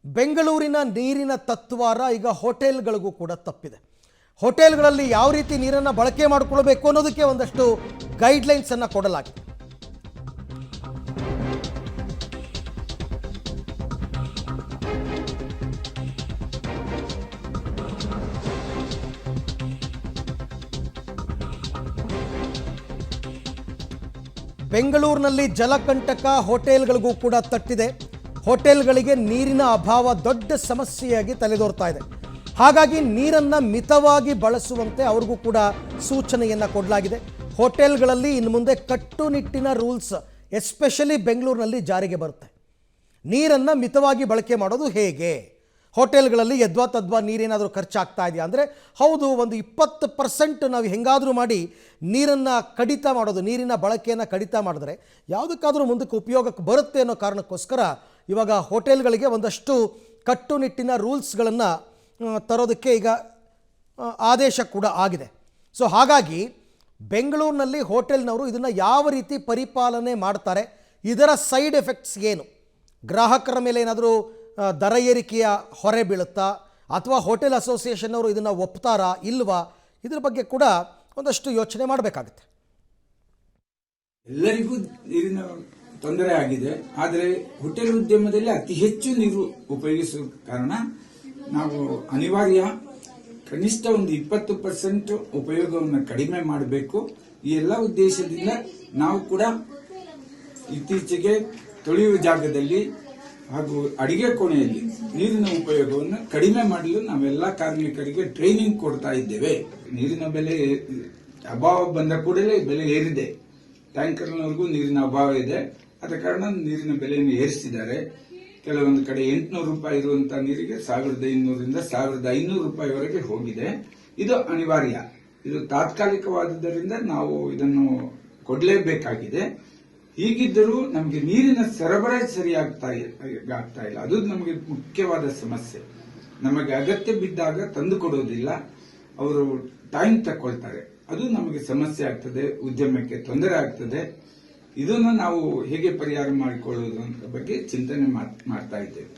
ಬೆಂಗಳೂರಿನ ನೀರಿನ ತತ್ವಾರ ಈಗ ಹೋಟೆಲ್ಗಳಿಗೂ ಕೂಡ ತಪ್ಪಿದೆ. ಹೋಟೆಲ್ಗಳಲ್ಲಿ ಯಾವ ರೀತಿ ನೀರನ್ನು ಬಳಕೆ ಮಾಡಿಕೊಳ್ಳಬೇಕು ಅನ್ನೋದಕ್ಕೆ ಒಂದಷ್ಟು ಗೈಡ್ಲೈನ್ಸ್ ಅನ್ನು ಕೊಡಲಾಗಿದೆ. ಬೆಂಗಳೂರಿನಲ್ಲಿ ಜಲಕಂಟಕ ಹೋಟೆಲ್ಗಳಿಗೂ ಕೂಡ ತಟ್ಟಿದೆ. ಹೋಟೆಲ್ಗಳಿಗೆ ನೀರಿನ ಅಭಾವ ದೊಡ್ಡ ಸಮಸ್ಯೆಯಾಗಿ ತಲೆದೋರ್ತಾ ಇದೆ. ಹಾಗಾಗಿ ನೀರನ್ನು ಮಿತವಾಗಿ ಬಳಸುವಂತೆ ಅವ್ರಿಗೂ ಕೂಡ ಸೂಚನೆಯನ್ನು ಕೊಡಲಾಗಿದೆ. ಹೋಟೆಲ್ಗಳಲ್ಲಿ ಇನ್ನು ಮುಂದೆ ಕಟ್ಟುನಿಟ್ಟಿನ ರೂಲ್ಸ್ ಎಸ್ಪೆಷಲಿ ಬೆಂಗಳೂರಿನಲ್ಲಿ ಜಾರಿಗೆ ಬರುತ್ತೆ. ನೀರನ್ನು ಮಿತವಾಗಿ ಬಳಕೆ ಮಾಡೋದು ಹೇಗೆ, ಹೋಟೆಲ್ಗಳಲ್ಲಿ ಯದ್ವಾ ತದ್ವಾ ನೀರೇನಾದರೂ ಖರ್ಚಾಗ್ತಾ ಇದೆಯಾ ಅಂದರೆ ಹೌದು, ಒಂದು 20% ನಾವು ಹೆಂಗಾದರೂ ಮಾಡಿ ನೀರನ್ನು ಕಡಿತ ಮಾಡೋದು, ನೀರಿನ ಬಳಕೆಯನ್ನು ಕಡಿತ ಮಾಡಿದ್ರೆ ಯಾವುದಕ್ಕಾದರೂ ಮುಂದಕ್ಕೆ ಉಪಯೋಗಕ್ಕೆ ಬರುತ್ತೆ ಅನ್ನೋ ಕಾರಣಕ್ಕೋಸ್ಕರ ಇವಾಗ ಹೋಟೆಲ್ಗಳಿಗೆ ಒಂದಷ್ಟು ಕಟ್ಟುನಿಟ್ಟಿನ ರೂಲ್ಸ್ಗಳನ್ನು ತರೋದಕ್ಕೆ ಈಗ ಆದೇಶ ಕೂಡ ಆಗಿದೆ. ಸೊ ಹಾಗಾಗಿ ಬೆಂಗಳೂರಿನಲ್ಲಿ ಹೋಟೆಲ್ನವರು ಇದನ್ನು ಯಾವ ರೀತಿ ಪರಿಪಾಲನೆ ಮಾಡ್ತಾರೆ, ಇದರ ಸೈಡ್ ಎಫೆಕ್ಟ್ಸ್ ಏನು, ಗ್ರಾಹಕರ ಮೇಲೆ ಏನಾದರೂ ದರ ಏರಿಕೆಯ ಹೊರೆ ಬೀಳುತ್ತಾ ಅಥವಾ ಹೋಟೆಲ್ ಅಸೋಸಿಯೇಷನ್ ಅವರು ಇದನ್ನು ಒಪ್ತಾರಾ ಇಲ್ವಾ, ಇದ್ರ ಬಗ್ಗೆ ಕೂಡ ಒಂದಷ್ಟು ಯೋಚನೆ ಮಾಡಬೇಕಾಗುತ್ತೆ. ಎಲ್ಲರಿಗೂ ನೀರಿನ ತೊಂದರೆ ಆಗಿದೆ. ಆದರೆ ಹೋಟೆಲ್ ಉದ್ಯಮದಲ್ಲಿ ಅತಿ ಹೆಚ್ಚು ನೀರು ಉಪಯೋಗಿಸುವ ಕಾರಣ ನಾವು ಅನಿವಾರ್ಯ ಕನಿಷ್ಠ ಒಂದು 20% ಉಪಯೋಗವನ್ನು ಕಡಿಮೆ ಮಾಡಬೇಕು. ಈ ಎಲ್ಲ ಉದ್ದೇಶದಿಂದ ನಾವು ಕೂಡ ಇತ್ತೀಚೆಗೆ ತೊಳೆಯುವ ಜಾಗದಲ್ಲಿ ಹಾಗೂ ಅಡಿಗೆ ಕೋಣೆಯಲ್ಲಿ ನೀರಿನ ಉಪಯೋಗವನ್ನು ಕಡಿಮೆ ಮಾಡಲು ನಾವೆಲ್ಲ ಕಾರ್ಮಿಕರಿಗೆ ಟ್ರೈನಿಂಗ್ ಕೊಡ್ತಾ ಇದ್ದೇವೆ. ನೀರಿನ ಬೆಲೆ ಅಭಾವ ಬಂದ ಕೂಡಲೇ ಬೆಲೆ ಏರಿದೆ. ಟ್ಯಾಂಕರ್ನವರೆಗೂ ನೀರಿನ ಅಭಾವ ಇದೆ. ಆದ ಕಾರಣ ನೀರಿನ ಬೆಲೆಯನ್ನು ಏರಿಸಿದ್ದಾರೆ. ಕೆಲವೊಂದು ಕಡೆ 800 ರೂಪಾಯಿ ಇರುವಂತಹ ನೀರಿಗೆ 1200ರಿಂದ 1500 ರೂಪಾಯಿವರೆಗೆ ಹೋಗಿದೆ. ಇದು ಅನಿವಾರ್ಯ, ಇದು ತಾತ್ಕಾಲಿಕವಾದುದರಿಂದ ನಾವು ಇದನ್ನು ಕೊಡಲೇಬೇಕಾಗಿದೆ. ಹೀಗಿದ್ದರೂ ನಮಗೆ ನೀರಿನ ಸರಬರಾಜು ಸರಿಯಾಗ್ತಾ ಇಲ್ಲ. ಅದು ನಮಗೆ ಮುಖ್ಯವಾದ ಸಮಸ್ಯೆ. ನಮಗೆ ಅಗತ್ಯ ಬಿದ್ದಾಗ ತಂದು ಕೊಡೋದಿಲ್ಲ, ಅವರು ಟೈಮ್ ತಕ್ಕೊಳ್ತಾರೆ. ಅದು ನಮಗೆ ಸಮಸ್ಯೆ ಆಗ್ತದೆ, ಉದ್ಯಮಕ್ಕೆ ತೊಂದರೆ ಆಗ್ತದೆ. ಇದನ್ನು ನಾವು ಹೇಗೆ ಪರಿಹಾರ ಮಾಡಿಕೊಳ್ಳುವುದು ಅಂತ ಬಗ್ಗೆ ಚಿಂತನೆ ಮಾಡ್ತಾ ಇದ್ದೇವೆ.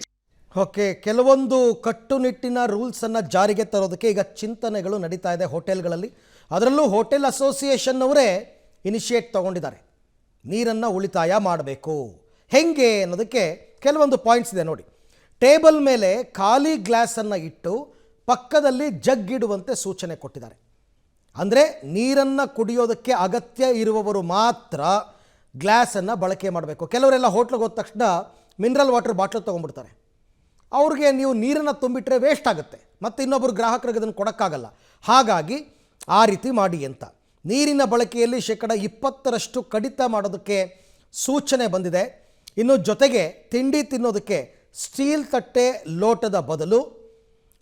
ಓಕೆ, ಕೆಲವೊಂದು ಕಟ್ಟುನಿಟ್ಟಿನ ರೂಲ್ಸನ್ನು ಜಾರಿಗೆ ತರೋದಕ್ಕೆ ಈಗ ಚಿಂತನೆಗಳು ನಡೀತಾ ಇದೆ ಹೋಟೆಲ್ಗಳಲ್ಲಿ. ಅದರಲ್ಲೂ ಹೋಟೆಲ್ ಅಸೋಸಿಯೇಷನ್ ಅವರೇ ಇನಿಷಿಯೇಟ್ ತಗೊಂಡಿದ್ದಾರೆ. ನೀರನ್ನು ಉಳಿತಾಯ ಮಾಡಬೇಕು ಹೆಂಗೆ ಅನ್ನೋದಕ್ಕೆ ಕೆಲವೊಂದು ಪಾಯಿಂಟ್ಸ್ ಇದೆ ನೋಡಿ. ಟೇಬಲ್ ಮೇಲೆ ಖಾಲಿ ಗ್ಲಾಸನ್ನು ಇಟ್ಟು ಪಕ್ಕದಲ್ಲಿ ಜಗ್ ಇಡುವಂತೆ ಸೂಚನೆ ಕೊಟ್ಟಿದ್ದಾರೆ. ಅಂದರೆ ನೀರನ್ನು ಕುಡಿಯೋದಕ್ಕೆ ಅಗತ್ಯ ಇರುವವರು ಮಾತ್ರ ಗ್ಲಾಸನ್ನು ಬಳಕೆ ಮಾಡಬೇಕು. ಕೆಲವರೆಲ್ಲ ಹೋಟ್ಲಿಗೆ ಹೋದ ತಕ್ಷಣ ಮಿನರಲ್ ವಾಟರ್ ಬಾಟ್ಲ್ ತೊಗೊಂಡ್ಬಿಡ್ತಾರೆ. ಅವ್ರಿಗೆ ನೀವು ನೀರನ್ನು ತುಂಬಿಟ್ರೆ ವೇಸ್ಟ್ ಆಗುತ್ತೆ, ಮತ್ತು ಇನ್ನೊಬ್ಬರು ಗ್ರಾಹಕರಿಗೆ ಅದನ್ನು ಕೊಡೋಕ್ಕಾಗಲ್ಲ. ಹಾಗಾಗಿ ಆ ರೀತಿ ಮಾಡಿ ಅಂತ ನೀರಿನ ಬಳಕೆಯಲ್ಲಿ 20% ಕಡಿತ ಮಾಡೋದಕ್ಕೆ ಸೂಚನೆ ಬಂದಿದೆ. ಇನ್ನು ಜೊತೆಗೆ ತಿಂಡಿ ತಿನ್ನೋದಕ್ಕೆ ಸ್ಟೀಲ್ ತಟ್ಟೆ ಲೋಟದ ಬದಲು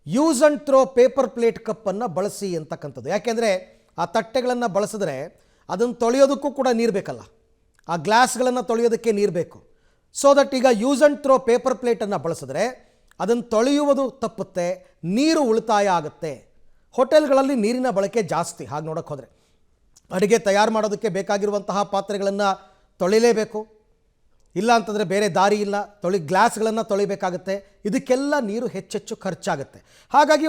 use and throw paper plate ಕಪ್ಪನ್ನು ಬಳಸಿ ಅಂತಕ್ಕಂಥದ್ದು. ಯಾಕೆಂದರೆ ಆ ತಟ್ಟೆಗಳನ್ನು ಬಳಸಿದ್ರೆ ಅದನ್ನು ತೊಳೆಯೋದಕ್ಕೂ ಕೂಡ ನೀರು ಬೇಕಲ್ಲ, ಆ ಗ್ಲಾಸ್ಗಳನ್ನು ತೊಳೆಯೋದಕ್ಕೆ ನೀರು ಬೇಕು. ಸೊ ದಟ್ ಈಗ ಯೂಸ್ ಆ್ಯಂಡ್ ಥ್ರೋ ಪೇಪರ್ ಪ್ಲೇಟನ್ನು ಬಳಸಿದ್ರೆ ಅದನ್ನು ತೊಳೆಯುವುದು ತಪ್ಪುತ್ತೆ, ನೀರು ಉಳಿತಾಯ ಆಗುತ್ತೆ. ಹೋಟೆಲ್ಗಳಲ್ಲಿ ನೀರಿನ ಬಳಕೆ ಜಾಸ್ತಿ. ಹಾಗೆ ನೋಡೋಕ್ಕೆ ಹೋದರೆ ಅಡುಗೆ ತಯಾರು ಮಾಡೋದಕ್ಕೆ ಬೇಕಾಗಿರುವಂತಹ ಪಾತ್ರೆಗಳನ್ನು ತೊಳಿಲೇಬೇಕು, ಇಲ್ಲ ಅಂತಂದರೆ ಬೇರೆ ದಾರಿ ಇಲ್ಲ, ಗ್ಲಾಸ್ಗಳನ್ನು ತೊಳಿಬೇಕಾಗತ್ತೆ. ಇದಕ್ಕೆಲ್ಲ ನೀರು ಹೆಚ್ಚೆಚ್ಚು ಖರ್ಚಾಗುತ್ತೆ. ಹಾಗಾಗಿ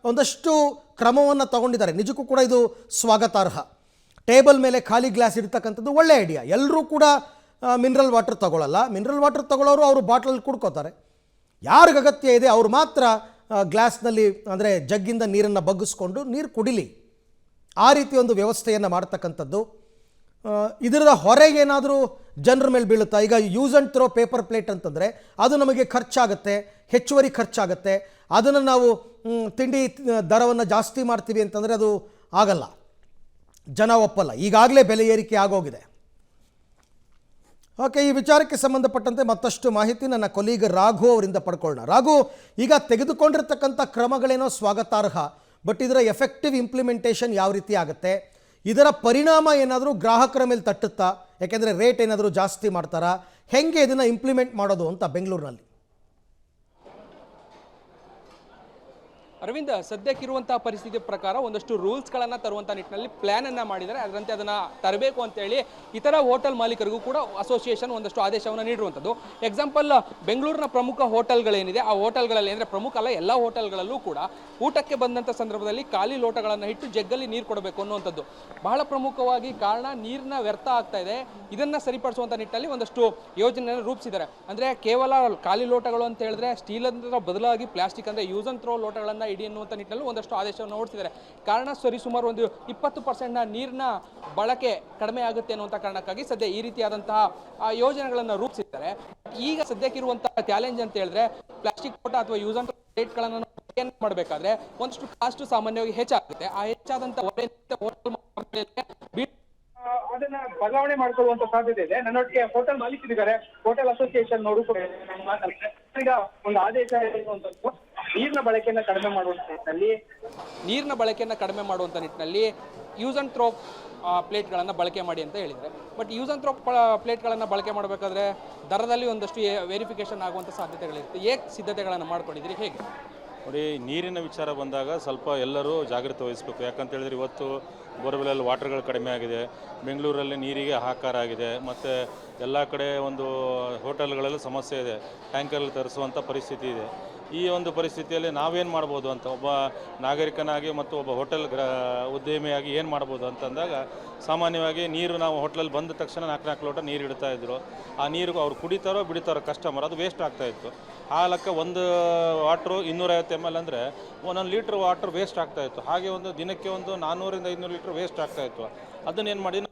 ಒಂದಷ್ಟು ಕ್ರಮವನ್ನು ತಗೊಂಡಿದ್ದಾರೆ. ನಿಜಕ್ಕೂ ಕೂಡ ಇದು ಸ್ವಾಗತಾರ್ಹ. ಟೇಬಲ್ ಮೇಲೆ ಖಾಲಿ ಗ್ಲಾಸ್ ಇಡ್ತಕ್ಕಂಥದ್ದು ಒಳ್ಳೆ ಐಡಿಯಾ. ಎಲ್ಲರೂ ಕೂಡ ಮಿನರಲ್ ವಾಟರ್ ತಗೊಳ್ಳಲ್ಲ. ಮಿನರಲ್ ವಾಟರ್ ತಗೊಳ್ಳೋರು ಅವರು ಬಾಟ್ಲಲ್ಲಿ ಕುಡ್ಕೋತಾರೆ. ಯಾರಿಗೆ ಅಗತ್ಯ ಇದೆ ಅವರು ಮಾತ್ರ ಗ್ಲಾಸ್ನಲ್ಲಿ ಅಂದರೆ ಜಗ್ಗಿಂದ ನೀರನ್ನು ಬಗ್ಗಿಸ್ಕೊಂಡು ನೀರು ಕುಡಿಲಿ. ಆ ರೀತಿ ಒಂದು ವ್ಯವಸ್ಥೆಯನ್ನು ಮಾಡ್ತಕ್ಕಂಥದ್ದು. ಇದರ ಹೊರೆಗೆ ಏನಾದರೂ ಜನರ ಮೇಲೆ ಬೀಳುತ್ತಾ? ಈಗ use and throw paper plate ಅಂತಂದರೆ ಅದು ನಮಗೆ ಖರ್ಚಾಗುತ್ತೆ, ಹೆಚ್ಚುವರಿ ಖರ್ಚಾಗುತ್ತೆ. ಅದನ್ನು ನಾವು ತಿಂಡಿ ದರವನ್ನು ಜಾಸ್ತಿ ಮಾಡ್ತೀವಿ ಅಂತಂದರೆ ಅದು ಆಗಲ್ಲ, ಜನ ಒಪ್ಪಲ್ಲ. ಈಗಾಗಲೇ ಬೆಲೆ ಏರಿಕೆ ಆಗೋಗಿದೆ. ಓಕೆ, ಈ ವಿಚಾರಕ್ಕೆ ಸಂಬಂಧಪಟ್ಟಂತೆ ಮತ್ತಷ್ಟು ಮಾಹಿತಿ ನನ್ನ ಕೊಲೀಗ್ ರಾಘು ಅವರಿಂದ ಪಡ್ಕೊಳ್ಳೋಣ. ರಾಘು, ಈಗ ತೆಗೆದುಕೊಂಡಿರ್ತಕ್ಕಂಥ ಕ್ರಮಗಳೇನೋ ಸ್ವಾಗತಾರ್ಹ, ಬಟ್ ಇದರ ಎಫೆಕ್ಟಿವ್ ಇಂಪ್ಲಿಮೆಂಟೇಷನ್ ಯಾವ ರೀತಿ ಆಗುತ್ತೆ, ಇದರ ಪರಿಣಾಮ ಏನಾದರೂ ಗ್ರಾಹಕರ ಮೇಲೆ ತಟ್ಟುತ್ತಾ? ಯಾಕೆಂದರೆ ರೇಟ್ ಏನಾದರೂ ಜಾಸ್ತಿ ಮಾಡ್ತಾರಾ, ಹೆಂಗೆ ಇದನ್ನು ಇಂಪ್ಲಿಮೆಂಟ್ ಮಾಡೋದು ಅಂತ ಬೆಂಗಳೂರಿನಲ್ಲಿ? ಅರವಿಂದ್, ಸದ್ಯಕ್ಕಿರುವಂತಹ ಪರಿಸ್ಥಿತಿ ಪ್ರಕಾರ ಒಂದಷ್ಟು ರೂಲ್ಸ್ಗಳನ್ನು ತರುವಂಥ ನಿಟ್ಟಿನಲ್ಲಿ ಪ್ಲ್ಯಾನನ್ನು ಮಾಡಿದ್ದಾರೆ. ಅದರಂತೆ ಅದನ್ನು ತರಬೇಕು ಅಂತೇಳಿ ಇತರ ಹೋಟೆಲ್ ಮಾಲೀಕರಿಗೂ ಕೂಡ ಅಸೋಸಿಯೇಷನ್ ಒಂದಷ್ಟು ಆದೇಶವನ್ನು ನೀಡಿರುವಂಥದ್ದು. ಎಕ್ಸಾಂಪಲ್, ಬೆಂಗಳೂರಿನ ಪ್ರಮುಖ ಹೋಟೆಲ್ಗಳೇನಿದೆ ಆ ಹೋಟೆಲ್ಗಳಲ್ಲಿ, ಅಂದರೆ ಪ್ರಮುಖ ಅಲ್ಲ ಎಲ್ಲ ಹೋಟೆಲ್ಗಳಲ್ಲೂ ಕೂಡ ಊಟಕ್ಕೆ ಬಂದಂಥ ಸಂದರ್ಭದಲ್ಲಿ ಖಾಲಿ ಲೋಟಗಳನ್ನು ಇಟ್ಟು ಜಗ್ಗಲ್ಲಿ ನೀರು ಕೊಡಬೇಕು ಅನ್ನುವಂಥದ್ದು ಬಹಳ ಪ್ರಮುಖವಾಗಿ ಕಾರಣ. ನೀರಿನ ವ್ಯರ್ಥ ಆಗ್ತಾ ಇದೆ. ಇದನ್ನು ಸರಿಪಡಿಸುವಂಥ ನಿಟ್ಟಿನಲ್ಲಿ ಒಂದಷ್ಟು ಯೋಜನೆಯನ್ನು ರೂಪಿಸಿದ್ದಾರೆ. ಅಂದರೆ ಕೇವಲ ಖಾಲಿ ಲೋಟಗಳು ಅಂತ ಹೇಳಿದ್ರೆ ಸ್ಟೀಲ್ ಅದರ ಬದಲಾಗಿ ಪ್ಲಾಸ್ಟಿಕ್, ಅಂದರೆ ಯೂಸ್ ಅಂಡ್ ಥ್ರೋ ಲೋಟಗಳನ್ನು ಇಡಿ ಎನ್ನುವಂಥ ನಿಟ್ಟಿನಲ್ಲಿ ಒಂದಷ್ಟು ಆದೇಶವನ್ನು ಹೊರಡಿಸಿದ್ದಾರೆ. ಕಾರಣ ಸರಿಸುಮಾರು ಒಂದು 20% ನೀರಿನ ಬಳಕೆ ಕಡಿಮೆ ಆಗುತ್ತೆ ಅನ್ನುವಂಥ ಕಾರಣಕ್ಕಾಗಿ ಸದ್ಯ ಈ ರೀತಿಯಾದಂತಹ ಯೋಜನೆಗಳನ್ನು ರೂಪಿಸಿದ್ದಾರೆ. ಈಗ ಸದ್ಯಕ್ಕಿರುವಂತಹ ಚಾಲೆಂಜ್ ಅಂತ ಹೇಳಿದ್ರೆ ಪ್ಲಾಸ್ಟಿಕ್ ಲೋಟ ಅಥವಾ ಯೂಸ್ ಅಂಡ್ ಥ್ರೋ ಪ್ಲೇಟ್ಗಳನ್ನು ಮಾಡಬೇಕಾದ್ರೆ ಒಂದಷ್ಟು ಕಾಸ್ಟ್ ಸಾಮಾನ್ಯವಾಗಿ ಹೆಚ್ಚಾಗುತ್ತೆ. ಆ ಹೆಚ್ಚಾದಂಥ ಅದನ್ನ ಬದಲಾವಣೆ ಮಾಡ್ಕೊಳ್ಳುವಂತ ಸಾಧ್ಯತೆ ಇದೆ. ನನ್ನೊಟ್ಟಿಗೆ ಹೋಟೆಲ್ ಮಾಲೀಕರಿದ್ದಾರೆ, ಹೋಟೆಲ್ ಅಸೋಸಿಯೇಷನ್ ನೋಡು ಕೂಡ ಮಾತಾಡ್ತಾರೆ. ಈಗ ಒಂದು ಆದೇಶ ಇರುವಂತದ್ದು ನೀರಿನ ಬಳಕೆಯನ್ನ ಕಡಿಮೆ ಮಾಡುವಂತ ನಿಟ್ಟಿನಲ್ಲಿ ಯೂಸ್ ಅಂಡ್ ಥ್ರೋ ಪ್ಲೇಟ್ಗಳನ್ನು ಬಳಕೆ ಮಾಡಿ ಅಂತ ಹೇಳಿದರೆ, ಬಟ್ ಯೂಸ್ ಅಂಡ್ ಥ್ರೋ ಪ್ಲೇಟ್ಗಳನ್ನು ಬಳಕೆ ಮಾಡಬೇಕಾದ್ರೆ ದರದಲ್ಲಿ ಒಂದಷ್ಟು ವೆರಿಫಿಕೇಶನ್ ಆಗುವಂಥ ಸಾಧ್ಯತೆಗಳಿರುತ್ತೆ. ಹೇಗೆ ಸಿದ್ಧತೆಗಳನ್ನು ಮಾಡ್ಕೊಂಡಿದ್ದೀರಿ, ಹೇಗೆ? ನೋಡಿ, ನೀರಿನ ವಿಚಾರ ಬಂದಾಗ ಸ್ವಲ್ಪ ಎಲ್ಲರೂ ಜಾಗೃತಿ ವಹಿಸಬೇಕು. ಯಾಕಂತ ಹೇಳಿದ್ರೆ ಇವತ್ತು ಬೋರ್ವೆಲಲ್ಲಿ ವಾಟರ್ಗಳು ಕಡಿಮೆ ಆಗಿದೆ, ಬೆಂಗಳೂರಲ್ಲಿ ನೀರಿಗೆ ಹಾಹಾಕಾರ ಆಗಿದೆ, ಮತ್ತು ಎಲ್ಲ ಕಡೆ ಒಂದು ಹೋಟೆಲ್ಗಳಲ್ಲಿ ಸಮಸ್ಯೆ ಇದೆ, ಟ್ಯಾಂಕರಲ್ಲಿ ತರಿಸುವಂಥ ಪರಿಸ್ಥಿತಿ ಇದೆ. ಈ ಒಂದು ಪರಿಸ್ಥಿತಿಯಲ್ಲಿ ನಾವೇನು ಮಾಡ್ಬೋದು ಅಂತ, ಒಬ್ಬ ನಾಗರಿಕನಾಗಿ ಮತ್ತು ಒಬ್ಬ ಹೋಟೆಲ್ ಉದ್ಯಮಿಯಾಗಿ ಏನು ಮಾಡ್ಬೋದು ಅಂತಂದಾಗ, ಸಾಮಾನ್ಯವಾಗಿ ನೀರು ನಾವು ಹೋಟ್ಲಲ್ಲಿ ಬಂದ ತಕ್ಷಣ 4 ಲೋಟ ನೀರು ಇಡ್ತಾಯಿದ್ರು. ಆ ನೀರು ಅವ್ರು ಕುಡಿತಾರೋ ಬಿಡಿತಾರೋ ಕಸ್ಟಮರ್, ಅದು ವೇಸ್ಟ್ ಆಗ್ತಾಯಿತ್ತು. ಆ ಲೆಕ್ಕ ಒಂದು ವಾಟ್ರು 250 ml ಅಂದರೆ 1 ಲೀಟ್ರ್ ವಾಟ್ರ್ ವೇಸ್ಟ್ ಆಗ್ತಾಯಿತ್ತು. ಹಾಗೆ ಒಂದು ದಿನಕ್ಕೆ ಒಂದು 400 ರಿಂದ 500 ಲೀಟ್ರ್ ವೇಸ್ಟ್ ಆಗ್ತಾಯಿತ್ತು. ಅದನ್ನೇನು ಮಾಡಿ